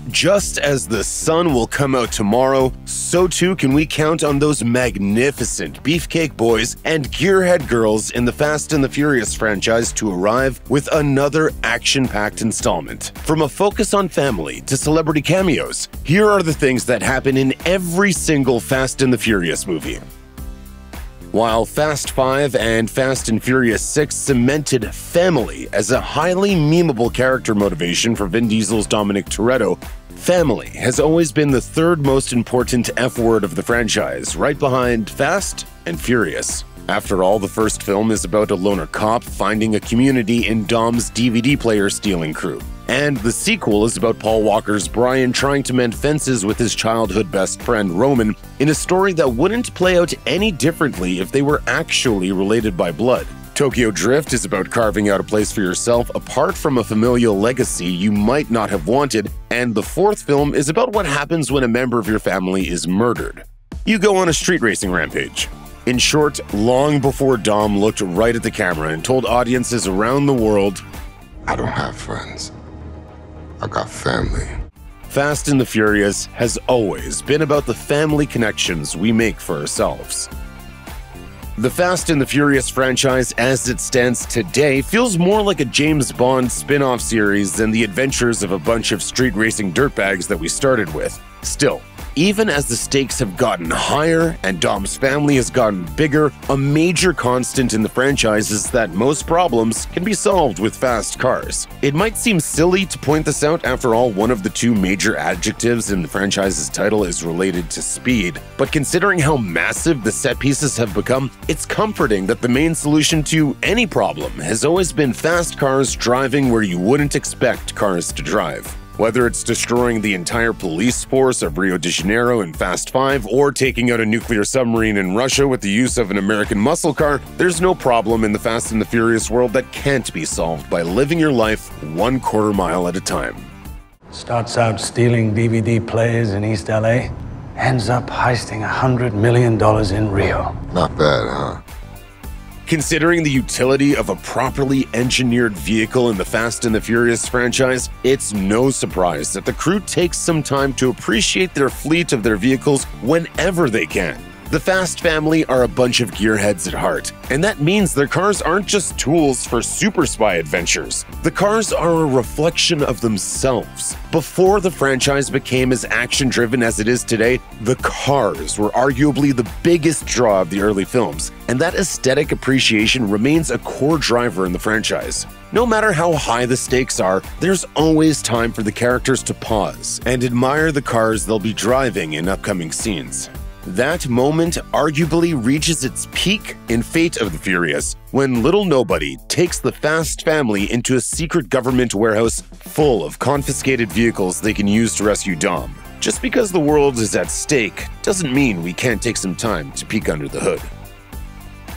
Just as the sun will come out tomorrow, so too can we count on those magnificent beefcake boys and gearhead girls in the Fast and the Furious franchise to arrive with another action-packed installment. From a focus on family to celebrity cameos, here are the things that happen in every single Fast and the Furious movie. While Fast 5 and Fast and Furious 6 cemented family as a highly memeable character motivation for Vin Diesel's Dominic Toretto, family has always been the third most important F word of the franchise, right behind Fast and Furious. After all, the first film is about a loner cop finding a community in Dom's DVD player stealing crew. And the sequel is about Paul Walker's Brian trying to mend fences with his childhood best friend Roman in a story that wouldn't play out any differently if they were actually related by blood. Tokyo Drift is about carving out a place for yourself apart from a familial legacy you might not have wanted, and the fourth film is about what happens when a member of your family is murdered. You go on a street racing rampage. In short, long before Dom looked right at the camera and told audiences around the world, "I don't have friends. I got family." Fast and the Furious has always been about the family connections we make for ourselves. The Fast and the Furious franchise as it stands today feels more like a James Bond spin-off series than the adventures of a bunch of street racing dirtbags that we started with. Still, even as the stakes have gotten higher and Dom's family has gotten bigger, a major constant in the franchise is that most problems can be solved with fast cars. It might seem silly to point this out, after all, one of the two major adjectives in the franchise's title is related to speed, but considering how massive the set pieces have become, it's comforting that the main solution to any problem has always been fast cars driving where you wouldn't expect cars to drive. Whether it's destroying the entire police force of Rio de Janeiro in Fast 5 or taking out a nuclear submarine in Russia with the use of an American muscle car, there's no problem in the Fast and the Furious world that can't be solved by living your life 1/4 mile at a time. Starts out stealing DVD players in East LA, ends up heisting $100 million in Rio. Not bad, huh? Considering the utility of a properly engineered vehicle in the Fast and the Furious franchise, it's no surprise that the crew takes some time to appreciate their fleet of their vehicles whenever they can. The Fast family are a bunch of gearheads at heart, and that means their cars aren't just tools for super spy adventures. The cars are a reflection of themselves. Before the franchise became as action-driven as it is today, the cars were arguably the biggest draw of the early films, and that aesthetic appreciation remains a core driver in the franchise. No matter how high the stakes are, there's always time for the characters to pause and admire the cars they'll be driving in upcoming scenes. That moment arguably reaches its peak in Fate of the Furious, when little nobody takes the Fast family into a secret government warehouse full of confiscated vehicles they can use to rescue Dom. Just because the world is at stake doesn't mean we can't take some time to peek under the hood.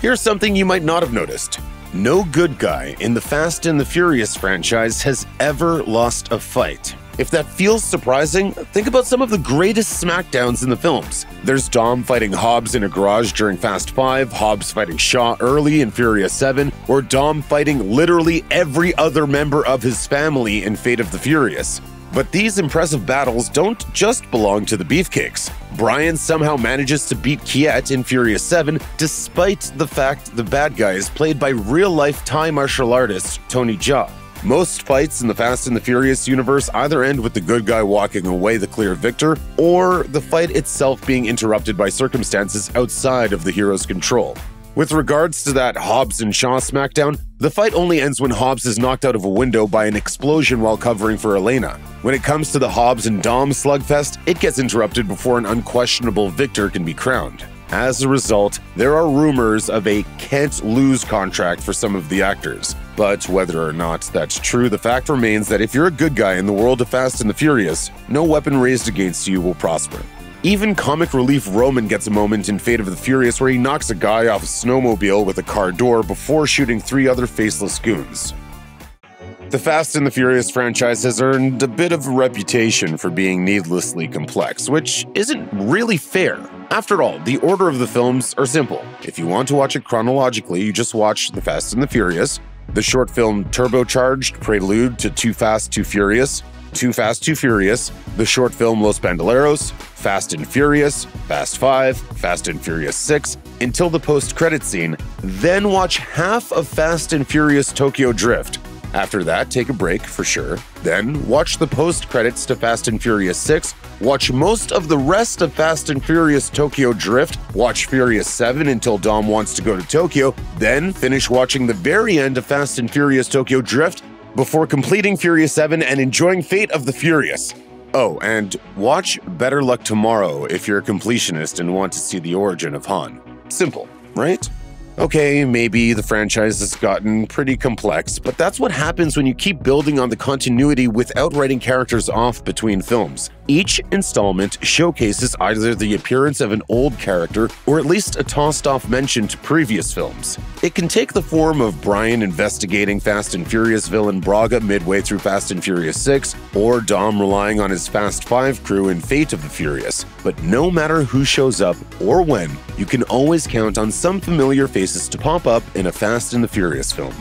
Here's something you might not have noticed. No good guy in the Fast and the Furious franchise has ever lost a fight. If that feels surprising, think about some of the greatest smackdowns in the films. There's Dom fighting Hobbs in a garage during Fast 5, Hobbs fighting Shaw early in Furious 7, or Dom fighting literally every other member of his family in Fate of the Furious. But these impressive battles don't just belong to the beefcakes. Brian somehow manages to beat Kiet in Furious 7, despite the fact the bad guy is played by real-life Thai martial artist Tony Jaa. Most fights in the Fast and the Furious universe either end with the good guy walking away the clear victor, or the fight itself being interrupted by circumstances outside of the hero's control. With regards to that Hobbs and Shaw smackdown, the fight only ends when Hobbs is knocked out of a window by an explosion while covering for Elena. When it comes to the Hobbs and Dom slugfest, it gets interrupted before an unquestionable victor can be crowned. As a result, there are rumors of a can't-lose contract for some of the actors. But whether or not that's true, the fact remains that if you're a good guy in the world of Fast and the Furious, no weapon raised against you will prosper. Even comic relief Roman gets a moment in Fate of the Furious where he knocks a guy off a snowmobile with a car door before shooting 3 other faceless goons. The Fast and the Furious franchise has earned a bit of a reputation for being needlessly complex, which isn't really fair. After all, the order of the films are simple. If you want to watch it chronologically, you just watch The Fast and the Furious, the short film Turbocharged, prelude to Too Fast, Too Furious, Too Fast, Too Furious, the short film Los Bandoleros, Fast and Furious, Fast 5, Fast and Furious 6, until the post-credit scene, then watch half of Fast and Furious Tokyo Drift. After that, take a break for sure. Then watch the post-credits to Fast and Furious 6, watch most of the rest of Fast and Furious Tokyo Drift, watch Furious 7 until Dom wants to go to Tokyo, then finish watching the very end of Fast and Furious Tokyo Drift before completing Furious 7 and enjoying Fate of the Furious. Oh, and watch Better Luck Tomorrow if you're a completionist and want to see the origin of Han. Simple, right? Okay, maybe the franchise has gotten pretty complex, but that's what happens when you keep building on the continuity without writing characters off between films. Each installment showcases either the appearance of an old character or at least a tossed-off mention to previous films. It can take the form of Brian investigating Fast and Furious villain Braga midway through Fast and Furious 6, or Dom relying on his Fast 5 crew in Fate of the Furious. But no matter who shows up or when, you can always count on some familiar faces to pop up in a Fast and the Furious film.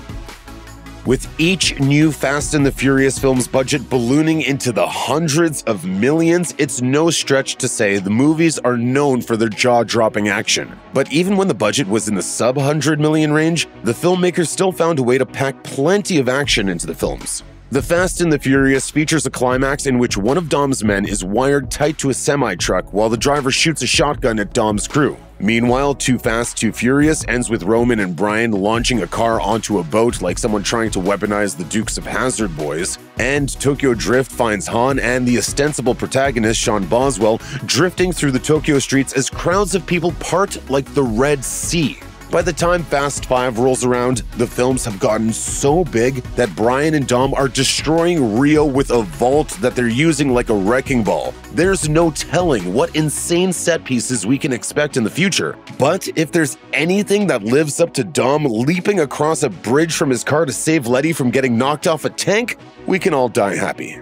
With each new Fast and the Furious film's budget ballooning into the hundreds of millions, it's no stretch to say the movies are known for their jaw-dropping action. But even when the budget was in the sub-100 million range, the filmmakers still found a way to pack plenty of action into the films. The Fast and the Furious features a climax in which one of Dom's men is wired tight to a semi-truck while the driver shoots a shotgun at Dom's crew. Meanwhile, Too Fast, Too Furious ends with Roman and Brian launching a car onto a boat like someone trying to weaponize the Dukes of Hazzard boys. And Tokyo Drift finds Han and the ostensible protagonist, Sean Boswell, drifting through the Tokyo streets as crowds of people part like the Red Sea. By the time Fast 5 rolls around, the films have gotten so big that Brian and Dom are destroying Rio with a vault that they're using like a wrecking ball. There's no telling what insane set pieces we can expect in the future. But if there's anything that lives up to Dom leaping across a bridge from his car to save Letty from getting knocked off a tank, we can all die happy.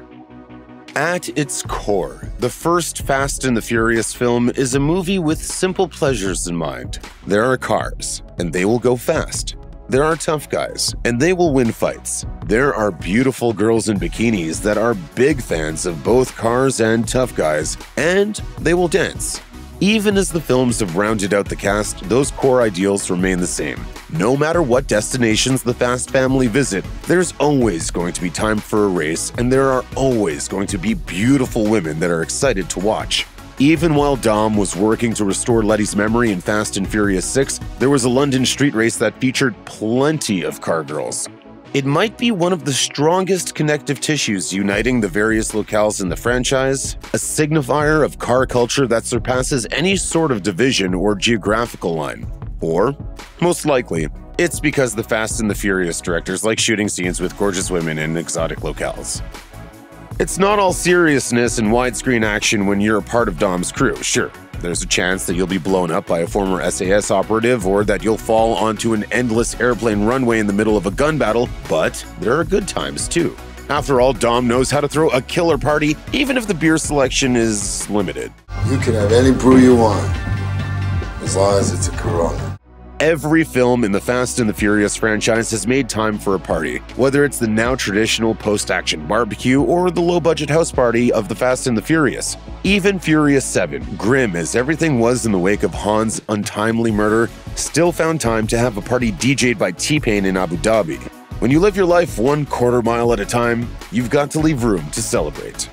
At its core, the first Fast and the Furious film is a movie with simple pleasures in mind. There are cars, and they will go fast. There are tough guys, and they will win fights. There are beautiful girls in bikinis that are big fans of both cars and tough guys, and they will dance. Even as the films have rounded out the cast, those core ideals remain the same. No matter what destinations the Fast family visit, there's always going to be time for a race, and there are always going to be beautiful women that are excited to watch. Even while Dom was working to restore Letty's memory in Fast and Furious 6, there was a London street race that featured plenty of car girls. It might be one of the strongest connective tissues uniting the various locales in the franchise, a signifier of car culture that surpasses any sort of division or geographical line. Or, most likely, it's because the Fast and the Furious directors like shooting scenes with gorgeous women in exotic locales. It's not all seriousness and widescreen action when you're a part of Dom's crew, sure. There's a chance that you'll be blown up by a former SAS operative or that you'll fall onto an endless airplane runway in the middle of a gun battle, but there are good times too. After all, Dom knows how to throw a killer party, even if the beer selection is limited. You can have any brew you want, as long as it's a Corona. Every film in the Fast and the Furious franchise has made time for a party, whether it's the now traditional post-action barbecue or the low-budget house party of the Fast and the Furious. Even Furious 7, grim as everything was in the wake of Han's untimely murder, still found time to have a party DJ'd by T-Pain in Abu Dhabi. When you live your life 1/4 mile at a time, you've got to leave room to celebrate.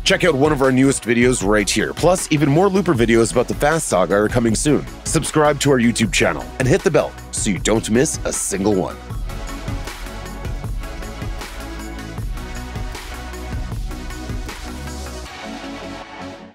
Check out one of our newest videos right here. Plus, even more Looper videos about the Fast Saga are coming soon. Subscribe to our YouTube channel and hit the bell so you don't miss a single one.